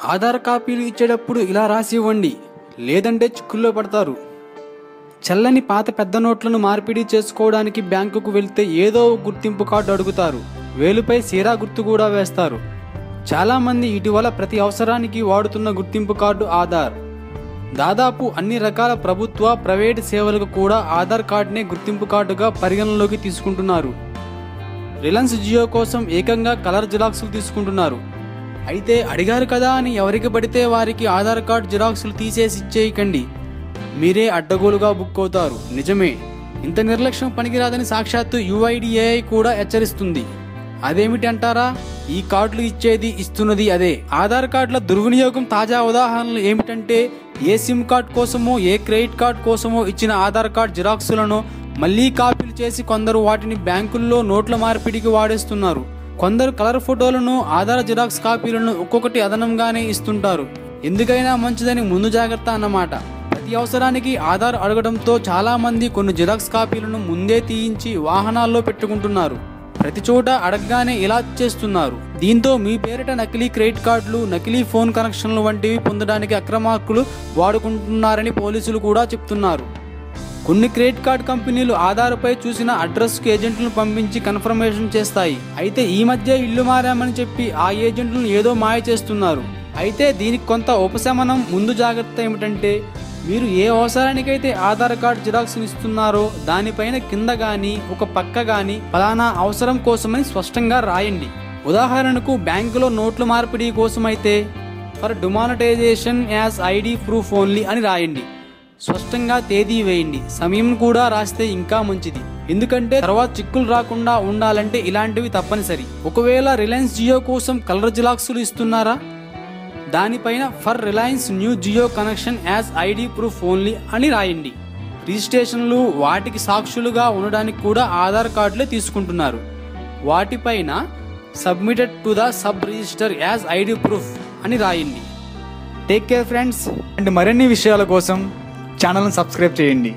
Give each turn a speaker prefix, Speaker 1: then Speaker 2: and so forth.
Speaker 1: ఆధార్ కాపీలు ఇచ్చేటప్పుడు ఇలా రాసి ఇవ్వండి, లేదంటే చిక్కుల్లో పడతారు. చల్లని పాత పెద్ద నోట్లను మార్పిడి చేసుకోవడానికి బ్యాంకుకు వెళ్తే ఏదో గుర్తింపు కార్డు అడుగుతారు. వేలుపై సీరా గుర్తు కూడా వేస్తారు. చాలామంది ఇటీవల ప్రతి అవసరానికి వాడుతున్న గుర్తింపు కార్డు ఆధార్. దాదాపు అన్ని రకాల ప్రభుత్వ, ప్రైవేటు సేవలకు కూడా ఆధార్ కార్డునే గుర్తింపు కార్డుగా పరిగణనలోకి తీసుకుంటున్నారు. రిలయన్స్ జియో కోసం ఏకంగా కలర్ జిరాక్సులు తీసుకుంటున్నారు. అయితే అడిగారు కదా అని ఎవరికి పడితే వారికి ఆధార్ కార్డు జిరాక్సులు తీసేసి ఇచ్చేయకండి, మీరే అడ్డగోలుగా బుక్ అవుతారు. నిజమే, ఇంత నిర్లక్ష్యం పనికిరాదని సాక్షాత్తు UIDAI కూడా హెచ్చరిస్తుంది. అదేమిటి అంటారా? ఈ కార్డులు ఇచ్చేది, ఇస్తున్నది అదే. ఆధార్ కార్డుల దుర్వినియోగం తాజా ఉదాహరణలు ఏమిటంటే, ఏ సిమ్ కార్డు కోసమో, ఏ క్రెడిట్ కార్డు కోసమో ఇచ్చిన ఆధార్ కార్డు జిరాక్సులను మళ్లీ కాపీలు చేసి కొందరు వాటిని బ్యాంకుల్లో నోట్ల మార్పిడికి వాడేస్తున్నారు. కొందరు కలర్ ఫోటోలను, ఆధార్ జిరాక్స్ కాపీలను ఒక్కొక్కటి అదనంగానే ఇస్తుంటారు. ఎందుకైనా మంచిదని ముందు జాగ్రత్త అన్నమాట. ప్రతి అవసరానికి ఆధార్ అడగడంతో చాలా మంది కొన్ని జిరాక్స్ కాపీలను ముందే తీయించి వాహనాల్లో పెట్టుకుంటున్నారు. ప్రతి చోట అడగగానే ఇలా చేస్తున్నారు. దీంతో మీ పేరిట నకిలీ క్రెడిట్ కార్డులు, నకిలీ ఫోన్ కనెక్షన్లు వంటివి పొందడానికి అక్రమార్కులు వాడుకుంటున్నారని పోలీసులు కూడా చెప్తున్నారు. కొన్ని క్రెడిట్ కార్డ్ కంపెనీలు ఆధార్పై చూసిన అడ్రస్కు ఏజెంట్లను పంపించి కన్ఫర్మేషన్ చేస్తాయి. అయితే ఈ మధ్య ఇల్లు మారామని చెప్పి ఆ ఏజెంట్లను ఏదో మాయ చేస్తున్నారు. అయితే దీనికి కొంత ఉపశమనం, ముందు జాగ్రత్త ఏమిటంటే, మీరు ఏ అవసరానికైతే ఆధార్ కార్డు జిరాక్స్ ఇస్తున్నారో దానిపైన కింద గానీ ఒక పక్క గానీ ఫలానా అవసరం కోసమని స్పష్టంగా రాయండి. ఉదాహరణకు బ్యాంకులో నోట్ల మార్పిడి కోసమైతే for demonetization as ID proof only అని రాయండి. స్పష్టంగా తేదీ వేయండి. సమయం కూడా రాస్తే ఇంకా మంచిది, ఎందుకంటే తర్వాత చిక్కులు రాకుండా ఉండాలంటే ఇలాంటివి తప్పనిసరి. ఒకవేళ రిలయన్స్ జియో కోసం కలర్ జిరాక్సులు ఇస్తున్నారా, దానిపైన for Reliance new Jio connection as ID proof only అని రాయండి. రిజిస్ట్రేషన్లు, వాటికి సాక్షులుగా ఉండడానికి కూడా ఆధార్ కార్డులే తీసుకుంటున్నారు. వాటిపైన submitted to the sub register as ID proof అని రాయండి. Take care friends. అండ్ మరిన్ని విషయాల కోసం ఛానల్ని సబ్స్క్రైబ్ చేయండి.